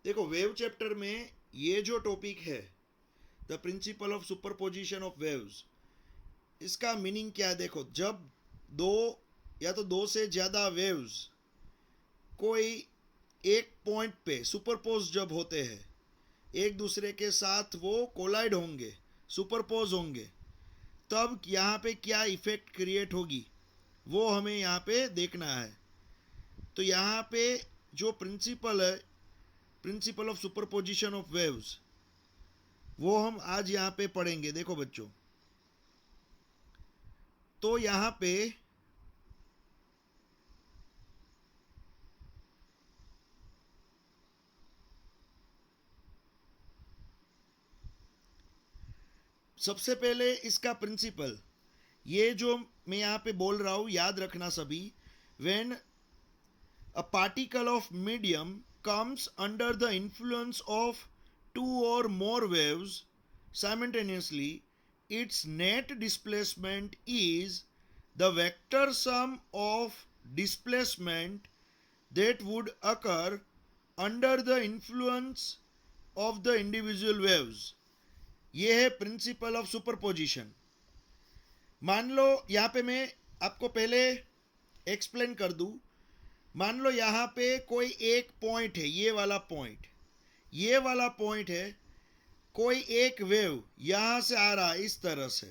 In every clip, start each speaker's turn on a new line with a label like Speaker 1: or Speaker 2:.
Speaker 1: देखो wave chapter में ये जो टॉपिक है, the principle of superposition of waves, इसका मीनिंग क्या है? देखो, जब दो या तो दो से ज़्यादा वेव्स कोई एक पॉइंट पे सुपरपोज जब होते हैं, एक दूसरे के साथ वो कोलाइड होंगे, सुपरपोज होंगे, तब यहाँ पे क्या इफेक्ट क्रिएट होगी वो हमें यहाँ पे देखना है। तो यहाँ पे जो प्रिंसिपल है, principle of superposition of waves, वो हम आज यहाँ पे पढ़ेंगे। देखो बच्चों, तो यहाँ पे सबसे पहले इसका प्रिंसिपल, ये जो मैं यहाँ पे बोल रहा हूँ याद रखना सभी। When a particle of medium comes under the influence of two or more waves simultaneously, its net displacement is the vector sum of displacement that would occur under the influence of the individual waves. ये है principle of superposition. मान लो यहाँ पे मैं आपको पहले explain कर दूं। मान लो यहाँ पे कोई एक पॉइंट है, ये वाला पॉइंट, ये वाला पॉइंट है, कोई एक वेव यहाँ से आ रहा है इस तरह से,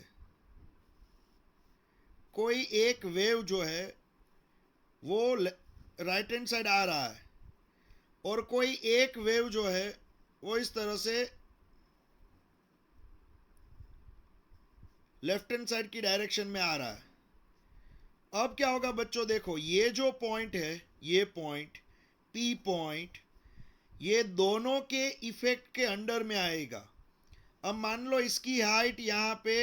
Speaker 1: कोई एक वेव जो है वो राइट हैंड साइड आ रहा है, और कोई एक वेव जो है वो इस तरह से लेफ्ट हैंड साइड की डायरेक्शन में आ रहा है। अब क्या होगा बच्चों? देखो, ये जो पॉइंट है, ये पॉइंट पी पॉइंट, ये दोनों के इफेक्ट के अंडर में आएगा। अब मान लो इसकी हाइट यहाँ पे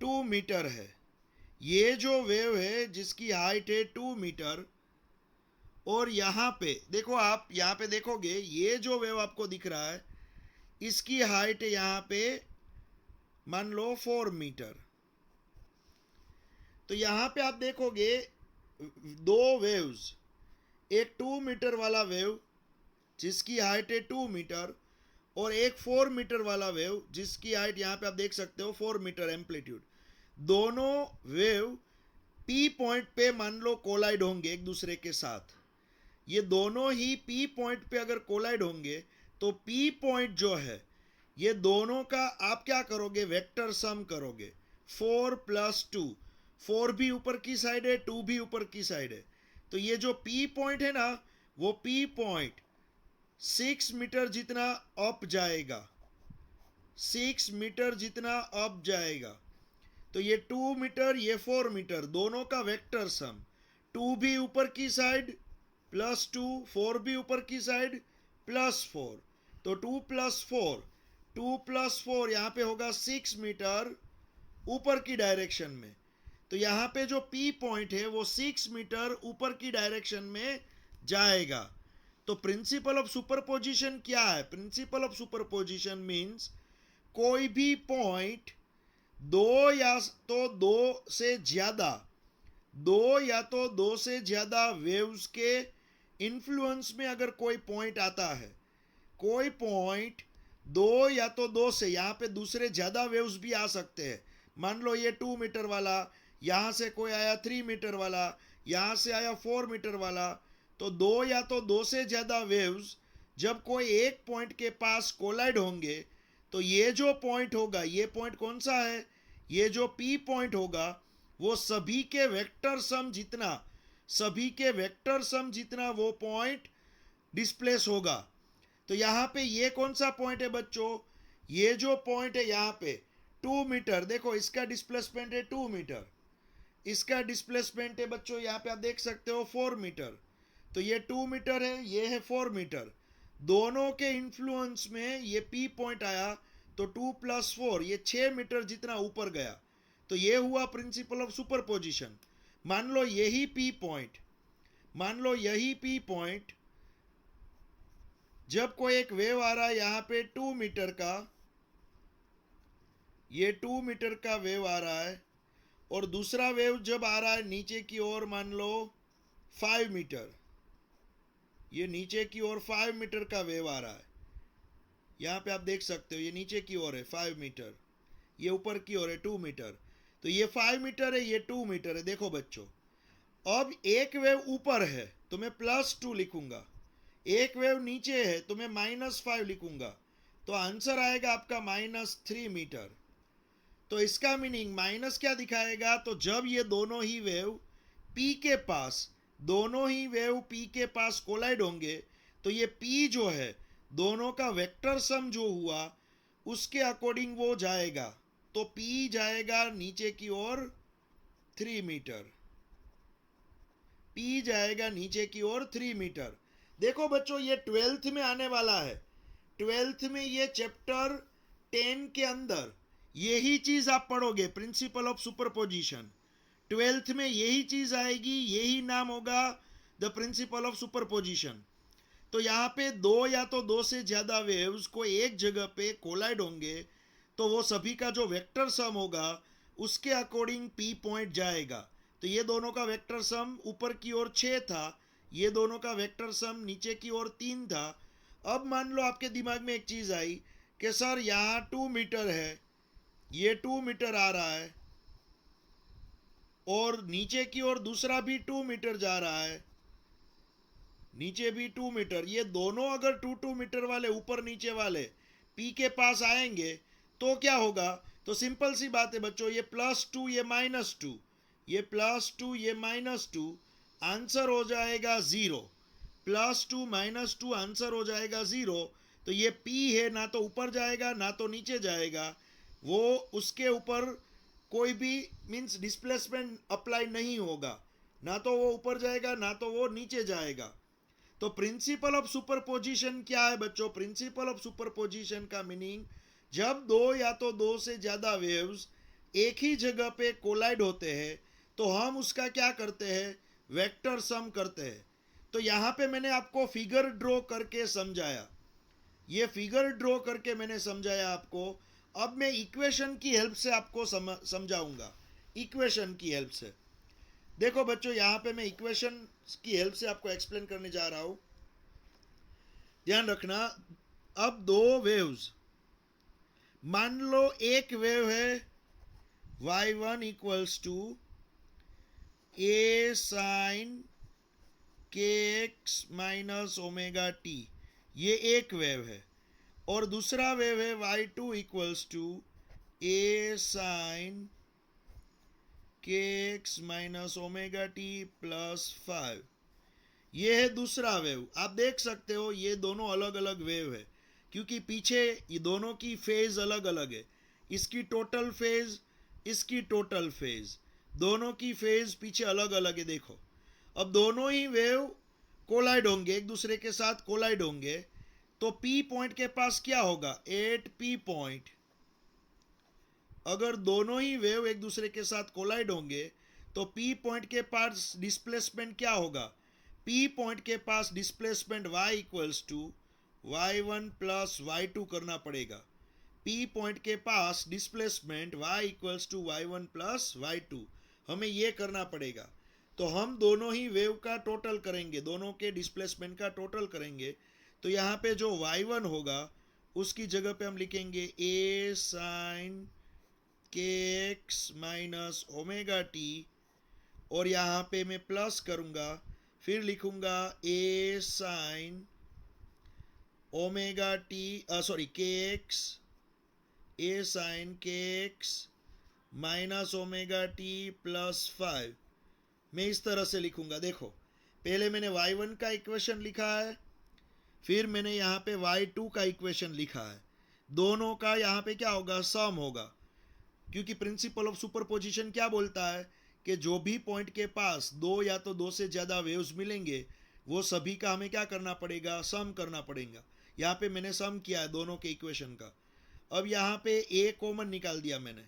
Speaker 1: 2 मीटर है, ये जो वेव है जिसकी हाइट है 2 मीटर, और यहाँ पे देखो, आप यहाँ पे देखोगे ये जो वेव आपको दिख रहा है इसकी हाइट है यहाँ पे मान लो 4 मीटर। तो यहाँ पे आप देखोगे दो वेव्स, एक 2 मीटर वाला वेव जिसकी हाइट है 2 मीटर, और एक 4 मीटर वाला वेव जिसकी हाइट यहाँ पे आप देख सकते हो 4 मीटर एम्पलीट्यूड। दोनों वेव पी पॉइंट पे मान लो कोलाइड होंगे एक दूसरे के साथ। ये दोनों ही पी पॉइंट पे अगर कोलाइड होंगे तो पी पॉइंट जो है ये दोनों का आप क्या करोगे? वेक्टर सम करोगे। 4 + 2, 4 भी ऊपर की साइड है, 2 भी ऊपर की साइड है। तो ये जो पी पॉइंट है ना, वो पी पॉइंट 6 मीटर जितना अप जाएगा, 6 मीटर जितना अप जाएगा। तो ये 2 मीटर, ये 4 मीटर, दोनों का वेक्टर सम, 2 भी ऊपर की साइड +2, 4 भी ऊपर की साइड +4, तो 2 + 4, 2 + 4 यहाँ पे होगा 6 मीटर ऊपर की डायरेक्शन में। तो यहाँ पे जो पी पॉइंट है वो 6 मीटर ऊपर की डायरेक्शन में जाएगा। तो प्रिंसिपल ऑफ सुपरपोजिशन क्या है? प्रिंसिपल ऑफ सुपरपोजिशन मीन्स कोई भी पॉइंट दो या तो दो से ज्यादा वेव्स के इन्फ्लुएंस में अगर कोई पॉइंट आता है, कोई पॉइंट दो से, यहाँ पे दूसरे ज्यादा वेव्स भी आ सकते हैं। मान लो ये 2 मीटर वाला, यहाँ से कोई आया 3 मीटर वाला, यहाँ से आया 4 मीटर वाला, तो दो से ज्यादा वेव्स जब कोई एक पॉइंट के पास कोलाइड होंगे तो ये जो पॉइंट होगा, ये पॉइंट कौन सा है? ये जो पी पॉइंट होगा वो सभी के वेक्टर सम जितना वो पॉइंट डिस्प्लेस होगा। तो यहाँ पे ये कौन सा पॉइंट है बच्चों? ये जो पॉइंट है यहाँ पे 2 मीटर, देखो इसका डिस्प्लेसमेंट है 2 मीटर, इसका डिस्प्लेसमेंट है बच्चों यहाँ पे आप देख सकते हो 4 मीटर। तो ये 2 मीटर है, ये है 4 मीटर, दोनों के इन्फ्लुएंस में ये पी पॉइंट आया, तो 2 + 4 ये 6 मीटर जितना ऊपर गया। तो ये हुआ प्रिंसिपल ऑफ सुपरपोजिशन। मान लो यही पी पॉइंट, मान लो यही पी पॉइंट जब कोई एक वेव आ रहा है यहाँ पे 2 मीटर का, ये 2 मीटर का वेव आ रहा है, और दूसरा वेव जब आ रहा है नीचे की ओर मान लो 5 मीटर, ये नीचे की ओर 5 मीटर का वेव आ रहा है, यहाँ पे आप देख सकते हो ये नीचे की ओर है 5 मीटर, ये ऊपर की ओर है 2 मीटर, तो ये 5 मीटर है, ये 2 मीटर है। देखो बच्चों, अब एक वेव ऊपर है तो मैं +2 लिखूंगा, एक वेव नीचे है तो मैं -5 लिखूंगा, तो आंसर आएगा आपका -3 मीटर। तो इसका मीनिंग माइनस क्या दिखाएगा, तो जब ये दोनों ही वेव P के पास, दोनों ही वेव P के पास कोलाइड होंगे, तो ये P जो है दोनों का वेक्टर सम जो हुआ उसके अकॉर्डिंग वो जाएगा, तो P जाएगा नीचे की ओर 3 मीटर, P जाएगा नीचे की ओर 3 मीटर। देखो बच्चों, ये 12th में आने वाला है, 12th में ये चैप्टर 10 के अंदर यही चीज आप पढ़ोगे, प्रिंसिपल ऑफ सुपरपोजिशन। 12th में यही चीज आएगी, यही नाम होगा द प्रिंसिपल ऑफ सुपरपोजिशन। तो यहाँ पे दो या तो दो से ज्यादा वेव्स को एक जगह पे कोलाइड होंगे, तो वो सभी का जो वेक्टर सम होगा उसके अकॉर्डिंग P पॉइंट जाएगा। तो ये दोनों का वेक्टर सम ऊपर की ओर 6 था, ये दोनों का वेक्टर सम नीचे की ओर 3 था। अब मान लो आपके दिमाग में एक चीज आई कि सर यहाँ 2 मीटर है, ये 2 मीटर आ रहा है, और नीचे की ओर दूसरा भी 2 मीटर जा रहा है, नीचे भी 2 मीटर, ये दोनों अगर 2 मीटर वाले ऊपर नीचे वाले P के पास आएंगे तो क्या होगा, तो सिंपल सी बात है बच्चों, ये +2 ये -2, ये +2 ये -2, आंसर हो जाएगा 0, +2 -2 आंसर हो जाएगा 0। तो ये P है, ना तो ऊपर जाएगा ना तो नीचे जाएगा, वो उसके ऊपर कोई भी मीन्स डिस्प्लेसमेंट अप्लाई नहीं होगा, ना तो वो ऊपर जाएगा ना तो वो नीचे जाएगा। तो प्रिंसिपल ऑफ सुपरपोजिशन क्या है बच्चों, प्रिंसिपल ऑफ सुपरपोजिशन का मीनिंग, जब दो या तो दो से ज्यादा वेव्स एक ही जगह पे कोलाइड होते हैं तो हम उसका क्या करते हैं, वेक्टर सम करते हैं। तो यहाँ पे मैंने आपको फिगर ड्रॉ करके समझाया, ये फिगर ड्रॉ करके मैंने समझाया आपको। अब मैं इक्वेशन की हेल्प से आपको समझाऊंगा, इक्वेशन की हेल्प से। देखो बच्चों, यहाँ पे मैं इक्वेशन की हेल्प से आपको एक्सप्लेन करने जा रहा हूं, ध्यान रखना। अब दो वेव्स, मान लो एक वेव है y1 equals to a sine kx minus omega t, ये एक वेव है, और दूसरा वेव है y2 equals to a sine kx minus omega t +5, ये है दूसरा वेव। आप देख सकते हो ये दोनों अलग अलग वेव है, क्योंकि पीछे ये दोनों की फेज अलग अलग है, इसकी टोटल फेज, इसकी टोटल फेज, दोनों की फेज पीछे अलग अलग है। देखो, अब दोनों ही वेव कोलाइड होंगे, एक दूसरे के साथ कोलाइड होंगे, तो P पॉइंट के पास क्या होगा, एट P पॉइंट, अगर दोनों ही वेव एक दूसरे के साथ कोलाइड होंगे तो P पॉइंट के पास डिस्प्लेसमेंट क्या होगा, P पॉइंट के पास displacement y equals to y1 plus y2 करना पड़ेगा। P पॉइंट के पास displacement y equals to y1 plus y2, हमें ये करना पड़ेगा। तो हम दोनों ही वेव का टोटल करेंगे, दोनों के डिस्प्लेसमेंट का टोटल करेंगे, तो यहाँ पे जो y1 होगा उसकी जगह पे हम लिखेंगे a sine kx minus omega t, और यहाँ पे मैं प्लस करूँगा, फिर लिखूँगा a sine omega t sorry kx, a sine kx minus omega t +5, मैं इस तरह से लिखूँगा। देखो, पहले मैंने y1 का इक्वेशन लिखा है, फिर मैंने यहाँ पे y2 का इक्वेशन लिखा है, दोनों का यहाँ पे क्या होगा, सम होगा, क्योंकि प्रिंसिपल ऑफ सुपरपोजिशन क्या बोलता है कि जो भी पॉइंट के पास दो या तो दो से ज़्यादा वेव्स मिलेंगे वो सभी का हमें क्या करना पड़ेगा, सम करना पड़ेगा। यहाँ पे मैंने सम किया है दोनों के इक्वेशन का। अब यहाँ पे a कॉमन निकाल दिया मैंने,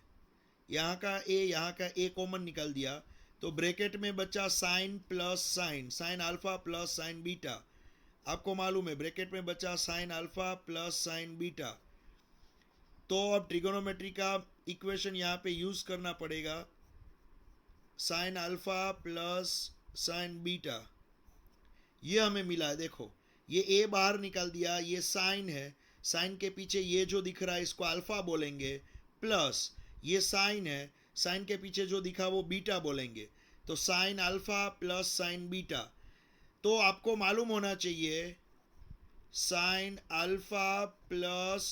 Speaker 1: यहाँ का a यहाँ का a कॉमन निकाल दिया, तो ब्रैकेट में बचा sine plus sine, sine alpha plus sine beta, आपको मालूम है ब्रैकेट में बचा sine alpha plus sine beta. तो अब ट्रिगोनोमेट्री का इक्वेशन यहाँ पे यूज करना पड़ेगा, sign alpha plus sine beta, ये हमें मिला है, देखो ये ए बाहर निकाल दिया, ये साइन है, साइन के पीछे ये जो दिख रहा है इसको अल्फा बोलेंगे, प्लस ये साइन है, साइन के पीछे जो दिखा वो बीटा बोलेंगे, तो sign alpha plus sine beta. तो आपको मालूम होना चाहिए sign alpha plus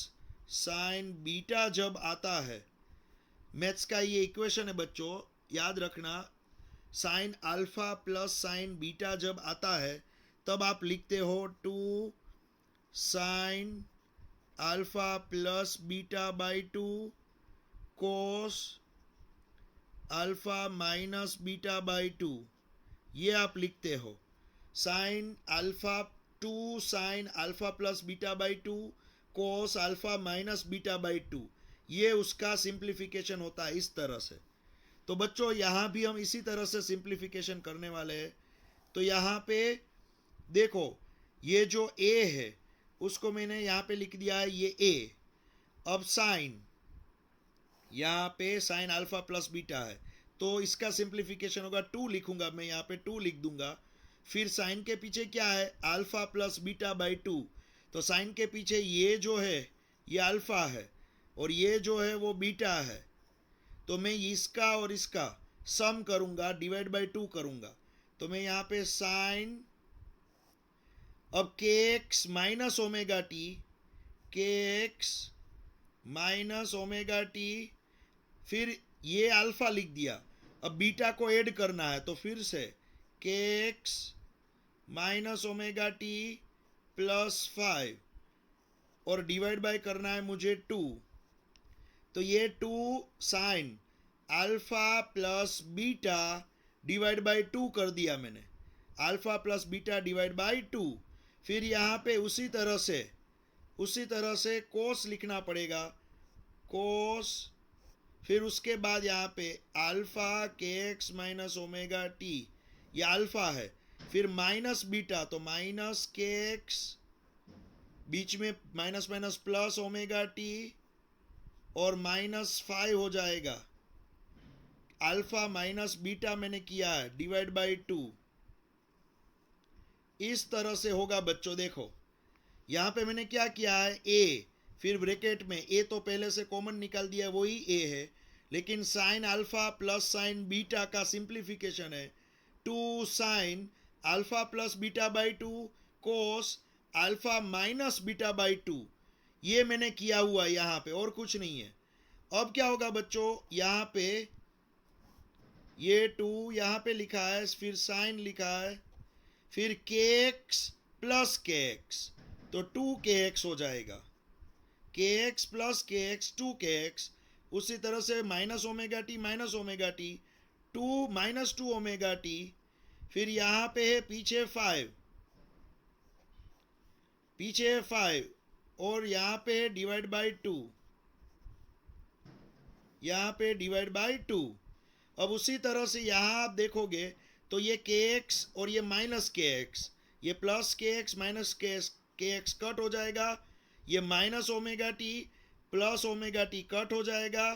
Speaker 1: sine beta जब आता है, मैथ्स का ये इक्वेशन है बच्चों, याद रखना, sign alpha plus sine beta जब आता है तब आप लिखते हो 2 sign alpha plus beta by 2 cos alpha minus beta by 2, ये आप लिखते हो। Sine alpha 2 sign alpha plus beta by 2 cos alpha minus beta by 2, ये उसका सिंप्लीफिकेशन होता है इस तरह से। तो बच्चों यहाँ भी हम इसी तरह से सिंप्लीफिकेशन करने वाले हैं। तो यहाँ पे देखो ये जो a है उसको मैंने यहाँ पे लिख दिया है ये a। अब साइन, यहाँ पे साइन अल्फा प्लस बीटा है तो इसका सिंप्लीफिकेशन होगा 2 लिखूंगा मैं, यहाँ पे 2 लिख दूंगा। फिर साइन के पीछे क्या है, अल्फा प्लस बीटा बाई 2, तो साइन के पीछे ये जो है ये अल्फा है और ये जो है वो बीटा है, तो मैं इसका और इसका सम करूंगा, डिवाइड बाई 2 करूंगा। तो मैं यहाँ पे साइन, अब के एक्स माइनस ओमेगा टी, के एक्स माइनस ओमेगा टी, फिर ये अल्फा लिख दिया, अब बीटा को ऐड करना है तो फिर से के x minus omega t plus 5 और डिवाइड बाय करना है मुझे 2, तो ये 2 sign alpha plus beta divide by 2 कर दिया मैंने, alpha plus beta divide by 2। फिर यहाँ पे उसी तरह से कोस लिखना पड़ेगा, कोस, फिर उसके बाद यहाँ पे अल्फा के एक्स माइनस ओमेगा टी, ये अल्फा है, फिर माइनस बीटा तो माइनस के एक्स, बीच में minus minus plus omega t और माइनस 5 हो जाएगा, अल्फा माइनस बीटा मैंने किया है डिवाइड बाई 2। इस तरह से होगा बच्चों। देखो यहाँ पे मैंने क्या किया है, a, फिर ब्रैकेट में a तो पहले से कॉमन निकाल दिया वही a है, लेकिन sign alpha plus sine beta का सिंप्लीफिकेशन है 2 sign alpha plus beta by 2 cos alpha minus beta by 2, ये मैंने किया हुआ यहाँ पे और कुछ नहीं है। अब क्या होगा बच्चों, यहाँ पे ये 2 यहाँ पे लिखा है, फिर साइन लिखा है, फिर के एक्स प्लस के एक्स, तो 2 के एक्स हो जाएगा, के एक्स प्लस के एक्स 2 के एक्स। उसी तरह से minus omega T 2 minus 2 omega T, फिर यहाँ पे है पीछे 5 और यहाँ पे है डिवाइड बाई 2, यहाँ पे डिवाइड बाई 2। अब उसी तरह से यहाँ आप देखोगे तो ये के एक्स और ये माइनस के एक्स, ये प्लस के एक्स माइनस के एक्स कट हो जाएगा, ये minus omega t plus omega T cut हो जाएगा,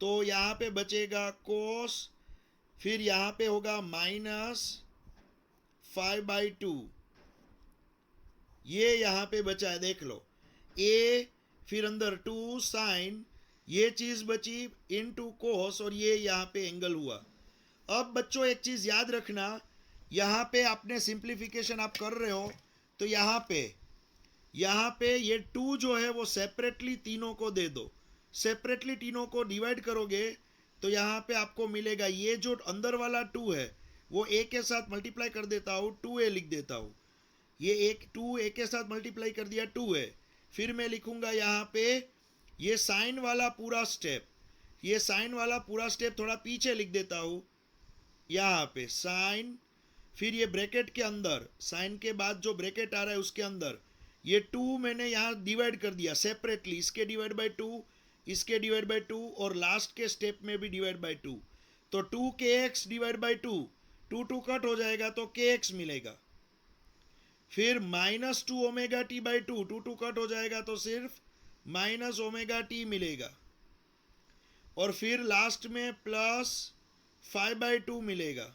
Speaker 1: तो यहाँ पे बचेगा कोस, फिर यहाँ पे होगा माइनस 5/2, ये यहाँ पे बचा है, देख लो a, फिर अंदर 2 साइन, ये चीज बची इनटू कोस और ये यहाँ पे एंगल हुआ। अब बच्चों एक चीज याद रखना, यहाँ पे आपने सिंप्लीफिकेशन आप कर रहे हो तो यहाँ पे ये 2 जो है वो सेपरेटली तीनों को दे दो, सेपरेटली तीनों को डिवाइड करोगे तो यहाँ पे आपको मिलेगा, ये जो अंदर वाला 2 है वो a के साथ मल्टीप्लाई कर देता हूँ, 2a लिख देता हूँ, ये एक 2a के साथ मल्टीप्लाई कर दिया 2a, फिर मैं लिखूंगा यहाँ पे ये साइन वाला पूरा स्टेप, ये साइन वाला पूरा स्टेप थोड़ा पीछे लिख देता हूँ, यहाँ पे साइन, फिर ये ब्रैकेट के अंदर साइन के बाद जो ब्रैकेट आ रहा है उसके अंदर ये 2 मैंने यहाँ डिवाइड कर दिया सेपरेटली, इसके डिवाइड बाई 2, इसके डिवाइड बाई 2 और लास्ट के स्टेप में भी डिवाइड बाई 2, तो 2 के एक्स डिवाइड बाई 2, 2 कट हो जाएगा तो के एक्स मिलेगा, फिर minus 2 omega T by 2, 2 cut हो जाएगा तो सिर्फ माइनस ओमेगा टी मिलेगा, और फिर लास्ट में प्लस 5/2 मिलेगा,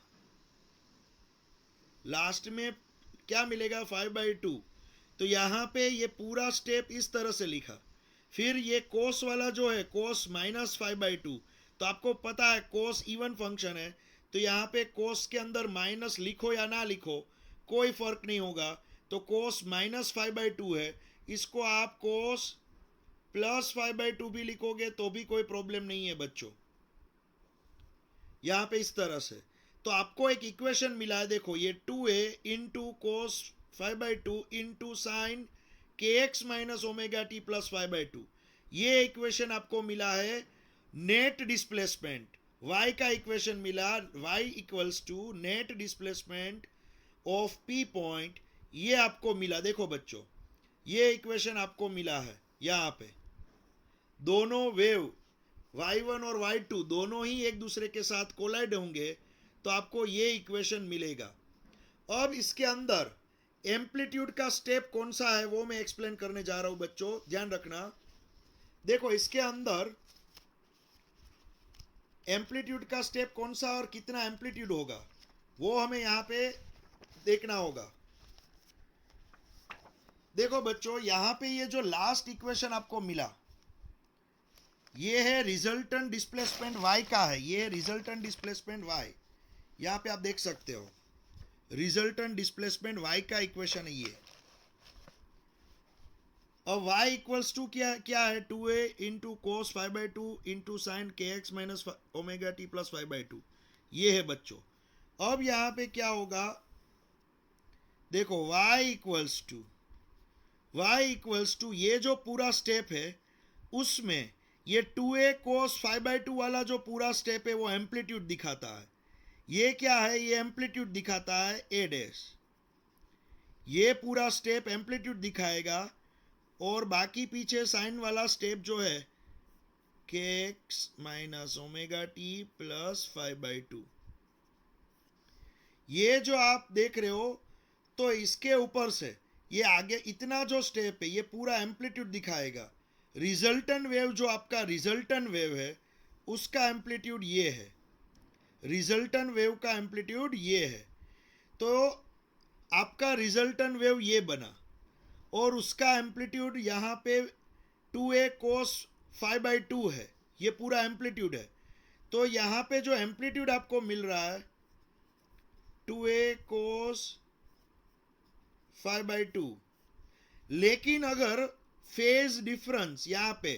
Speaker 1: लास्ट में क्या मिलेगा 5/2। तो यहाँ पे ये पूरा स्टेप इस तरह से लिखा। फिर ये कोस वाला जो है कोस -5/2, तो आपको पता है कोस इवन फंक्शन है, तो यहाँ पे कोस के अंदर माइनस लिखो या ना लिखो कोई फर्क नहीं होगा। तो कोस -5/2 है, इसको आप कोस +5/2 भी लिखोगे तो भी कोई प्रॉब्लम नहीं है बच्चों, यहाँ पे इस तरह से। तो आपको एक इक्वेशन मिला है, देखो ये 2a into cos 5/2 into sine kx minus omega t plus 5/2, ये इक्वेशन आपको मिला है। नेट डिस्प्लेसमेंट y का इक्वेशन मिला, y equals to net displacement of p point, ये आपको मिला। देखो बच्चों ये इक्वेशन आपको मिला है, यहाँ पे दोनों वेव y1 और y2 दोनों ही एक दूसरे के साथ कोलाइड होंगे, तो आपको ये इक्वेशन मिलेगा। अब इसके अंदर एम्पलीट्यूड का स्टेप कौन सा है वो मैं एक्सप्लेन करने जा रहा हूं बच्चों, ध्यान रखना। देखो इसके अंदर एम्पलीट्यूड का स्टेप कौन सा और कितना एम्पलीट्यूड होगा वो हमें यहां पे देखना होगा। देखो बच्चों यहां पे ये जो लास्ट इक्वेशन आपको मिला ये है रिजल्टेंट डिस्प्लेसमेंट y का है, ये रिजल्टेंट डिस्प्लेसमेंट y, यहां पे आप देख सकते हो रिजल्टेंट डिस्प्लेसमेंट y का इक्वेशन है ये। अब y इक्वल्स टू क्या है 2a into cos 5/2 into sine kx minus omega t plus 5/2, ये है बच्चों। अब यहां पे क्या होगा, देखो y इक्वल्स टू ये जो पूरा स्टेप है उसमें ये 2a कोस 5/2 वाला जो पूरा स्टेप है वो एम्पलीट्यूड दिखाता है। ये क्या है, ये एम्पलीट्यूड दिखाता है a डैश, ये पूरा स्टेप एम्पलीट्यूड दिखाएगा, और बाकी पीछे साइन वाला स्टेप जो है kx minus omega t plus 5/2, ये जो आप देख रहे हो, तो इसके ऊपर से ये आगे इतना जो स्टेप है ये पूरा एम्पलीट्यूड दिखाएगा। रिजल्टेंट वेव जो आपका रिजल्टेंट वेव है उसका एम्पलीट्यूड ये है, रिजल्टेंट वेव का एम्पलीट्यूड ये है। तो आपका रिजल्टेंट वेव ये बना और उसका एम्पलीट्यूड यहाँ पे 2a कोस 5/2 है, ये पूरा एम्पलीट्यूड है। तो यहाँ पे जो एम्पलीट्यूड आपको मिल रहा है 2a कोस 5/2, लेकिन अगर फेज डिफरेंस यहाँ पे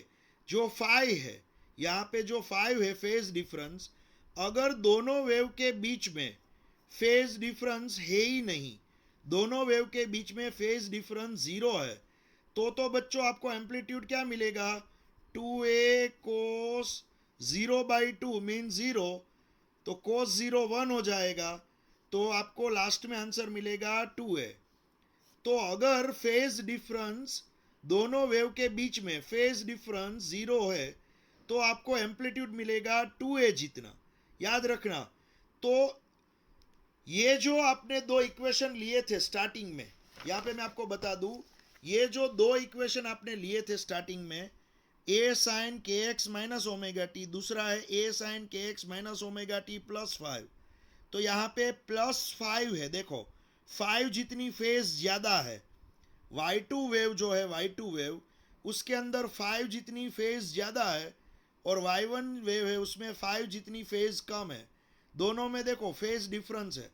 Speaker 1: जो 5 है, यहाँ पे जो 5 है फेज डिफरेंस, अगर दोनों वेव के बीच में फेज डिफरेंस है ही नहीं, दोनों वेव के बीच में फेज डिफरेंस 0 है, तो बच्चों आपको एम्पलीट्यूड क्या मिलेगा 2a कोस 0/2 मीन 0, तो कोस 0 1 हो जाएगा, तो आपको लास्ट में आंसर मिलेगा 2a। तो अगर फेज डिफरेंस दोनों वेव के बीच में फेज डिफरेंस 0 है तो आपको एम्पलीट्यूड मिलेगा 2a जितना, याद रखना। तो ये जो आपने दो इक्वेशन लिए थे स्टार्टिंग में, यहाँ पे मैं आपको बता दूं, ये जो दो इक्वेशन आपने लिए थे स्टार्टिंग में, a sine kx minus omega t, दूसरा है a sine kx minus omega t plus 5, तो यहाँ पे +5 है। देखो 5 जितनी फेज ज्यादा है, y2 वेव जो है y2 वेव उसके अंदर 5 जितनी फेज ज्यादा है, और y1 वेव है उसमें 5 जितनी फेज कम है, दोनों में देखो फेज डिफरेंस है।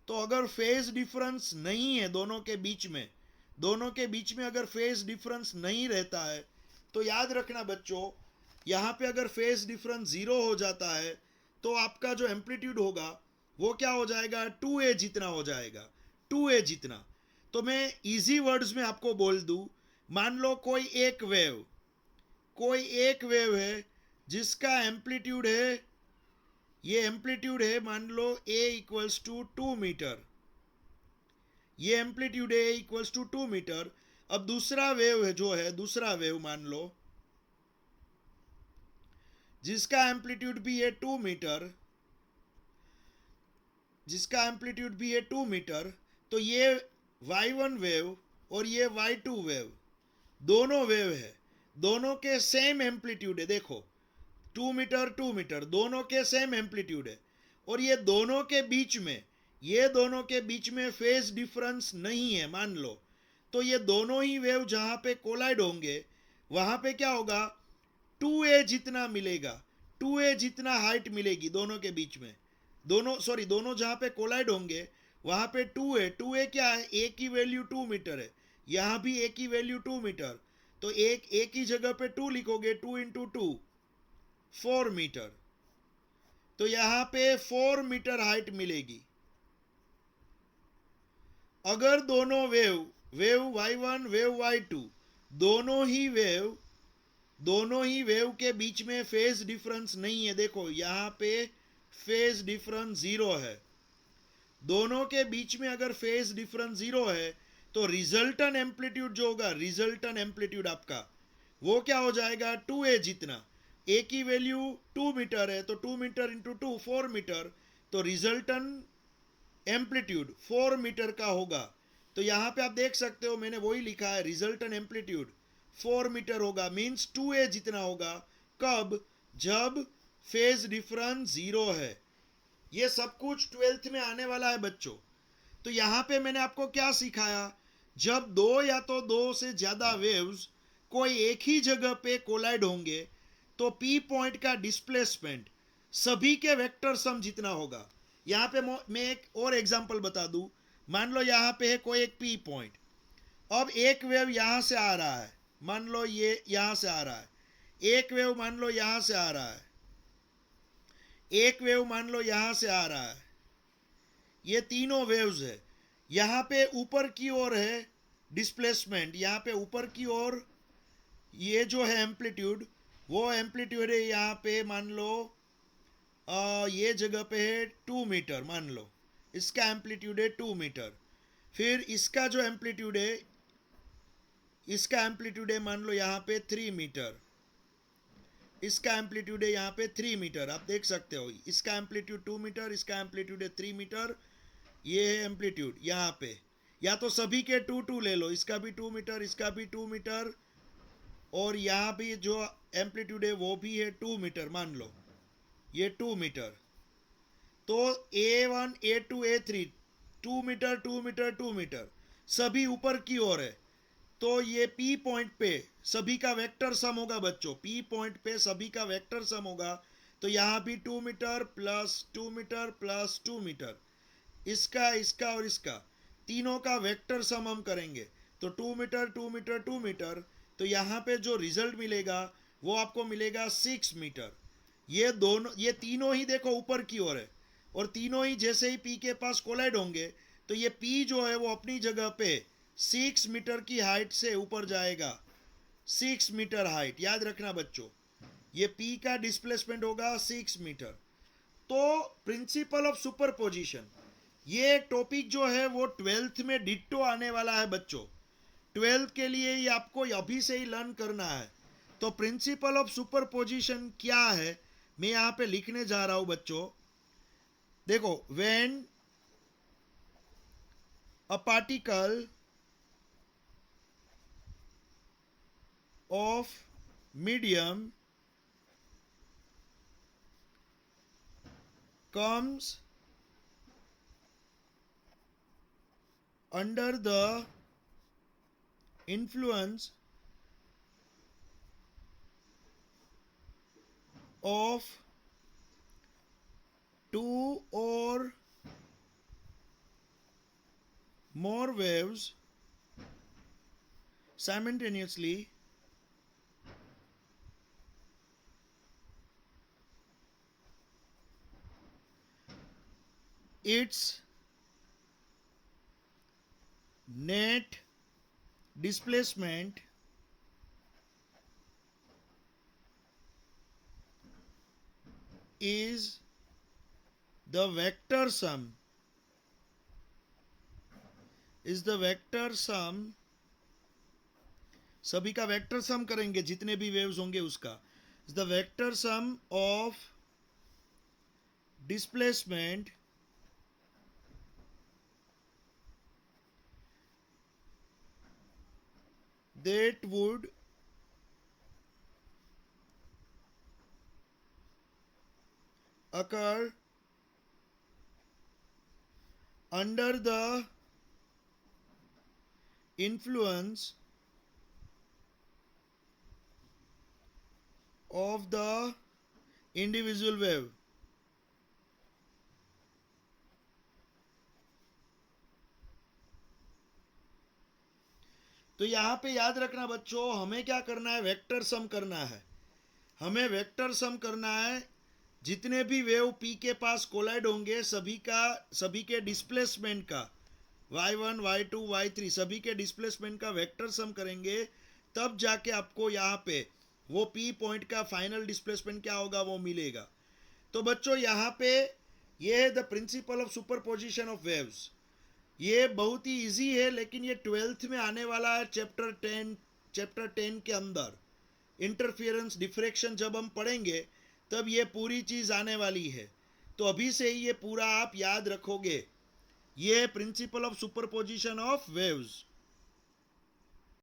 Speaker 1: तो अगर फेज डिफरेंस नहीं है दोनों के बीच में अगर फेज डिफरेंस नहीं रहता है तो याद रखना बच्चों, यहाँ पे अगर फेज डिफरेंस 0 हो जाता है तो आपका जो एम्पलीट्यूड होगा वो क्या हो जाएगा 2a जितना हो जाएगा, 2a जितना। तो मैं इजी वर्ड्स में आपको बोल दूं, मान लो कोई एक वेव है जिसका एम्पलीट्यूड है, ये एम्पलीट्यूड है मान लो a इक्वल्स टू 2 मीटर, ये amplitude a equals to 2 metre. अब दूसरा वेव है जो है दूसरा वेव मान लो जिसका एम्पलीट्यूड भी है 2 मीटर, तो ये y1 वेव और ये y2 वेव दोनों वेव है, दोनों के सेम एम्पलीट्यूड है। देखो 2 मीटर दोनों के सेम एम्पलीट्यूड है, और ये दोनों के बीच में ये दोनों के बीच में फेज डिफरेंस नहीं है मान लो, तो ये दोनों ही वेव जहां पे कोलाइड होंगे वहां पे क्या होगा, 2a जितना मिलेगा, 2a जितना हाइट मिलेगी दोनों के बीच में। दोनों जहां पे कोलाइड होंगे वहां पे 2a क्या है, a की वैल्यू 2 मीटर है, यहां भी a की वैल्यू 2 मीटर, तो एक a की जगह पे 2 लिखोगे, 2 इंटू 2 4 मीटर, तो यहां पे 4 मीटर हाइट मिलेगी। अगर दोनों वेव y1 वेव y2 दोनों ही वेव के बीच में फेज डिफरेंस नहीं है, देखो यहां पे फेज डिफरेंस 0 है, दोनों के बीच में अगर फेज डिफरेंस 0 है तो रिजल्टन एम्पलीट्यूड जो होगा, रिजल्टन एम्पलीट्यूड आपका वो क्या हो जाएगा, 2a जितना, a की वैल्यू 2 मीटर है तो 2 मीटर इंटू 2 4 मीटर, तो रिजल्टन एम्पलीट्यूड 4 मीटर का होगा। तो यहां पे आप देख सकते हो मैंने वही लिखा है, रिजल्टन एम्पलीट्यूड 4 मीटर होगा, मींस 2a जितना होगा। कब, जब फेज डिफरेंस 0 है। ये सब कुछ 12th में आने वाला है बच्चों। तो यहां पे मैंने आपको क्या सिखाया, जब दो या तो दो से ज्यादा वेव्स कोई एक ही जगह पे कोलाइड होंगे तो पी पॉइंट का डिस्प्लेसमेंट सभी के वेक्टर सम जितना होगा। यहां पे मैं एक और एग्जांपल बता दूं, मान लो यहां पे है कोई एक पी पॉइंट, अब एक वेव यहां से आ रहा है, मान लो ये यहां से आ रहा है, एक वेव मान लो यहां से आ रहा है, एक वेव मान लो यहां से आ रहा है, ये तीनों वेव्स है। यहां पे ऊपर की ओर है डिस्प्लेसमेंट, यहां पे ऊपर की ओर ये जो है एम्पलीट्यूड, वो एम्पलीट्यूड है यहां पे मान लो ये जगह पे है 2 मीटर, मान लो इसका एम्पलीट्यूड है 2 मीटर, फिर इसका जो एम्पलीट्यूड है, इसका एम्पलीट्यूड है मान लो यहां पे 3 मीटर, इसका एम्पलीट्यूड है यहाँ पे 3 मीटर, आप देख सकते हो इसका एम्पलीट्यूड 2 मीटर, इसका एम्पलीट्यूड है 3 मीटर, ये है एम्पलीट्यूड यहाँ पे। या तो सभी के 2 ले लो, इसका भी 2 मीटर, इसका भी 2 मीटर, और यहाँ भी जो एम्पलीट्यूड है वो भी है 2 मीटर, मान लो ये 2 मीटर। तो A1 A2 A3 2 metre 2 metre 2 metre सभी ऊपर की ओर है, तो ये P पॉइंट पे सभी का वेक्टर सम होगा बच्चों, P पॉइंट पे सभी का वेक्टर सम होगा। तो यहां भी 2 metre plus 2 metre plus 2 metre, इसका इसका और इसका तीनों का वेक्टर सम हम करेंगे, तो 2 मीटर 2 मीटर 2 मीटर, तो यहां पे जो रिजल्ट मिलेगा वो आपको मिलेगा 6 मीटर। ये तीनों ही देखो ऊपर की ओर है, और तीनों ही जैसे ही P के पास कोलाइड होंगे तो ये P जो है वो अपनी जगह पे 6 मीटर की हाइट से ऊपर जाएगा, 6 मीटर हाइट, याद रखना बच्चों, ये P का डिस्प्लेसमेंट होगा 6 मीटर। तो प्रिंसिपल ऑफ सुपरपोजिशन, ये टॉपिक जो है वो 12th में डिट्टो आने वाला है बच्चों, 12th के लिए ये आपको अभी से ही लर्न करना है। तो प्रिंसिपल ऑफ सुपरपोजिशन क्या है मैं यहां पे लिखने जा रहा हूं बच्चों। देखो, when a particle of medium comes under the influence of two or more waves simultaneously, its net displacement is the vector sum सभी का वेक्टर सम करेंगे, जितने भी वेव्स होंगे उसका, the vector sum of displacement that would occur under the influence of the individual wave. तो यहां पे याद रखना बच्चों, हमें क्या करना है, वेक्टर सम करना है। हमें वेक्टर सम करना है, जितने भी वेव पी के पास कोलाइड होंगे सभी के डिस्प्लेसमेंट का y1 y2 y3 सभी के डिस्प्लेसमेंट का वेक्टर सम करेंगे, तब जाके आपको यहाँ पे वो पी पॉइंट का फाइनल डिस्प्लेसमेंट क्या होगा वो मिलेगा। तो बच्चों यहाँ पे ये है the principle of superposition of waves. ये बहुत ही इजी है, लेकिन ये 12th में आने वाला है चैप्टर 10 के अंदर। इंटरफियरेंस डिफ्रैक्शन जब हम पढ़ेंगे तब ये पूरी चीज आने वाली है। तो अभी से ही ये पूरा आप याद रखोगे। ये principle of superposition of waves.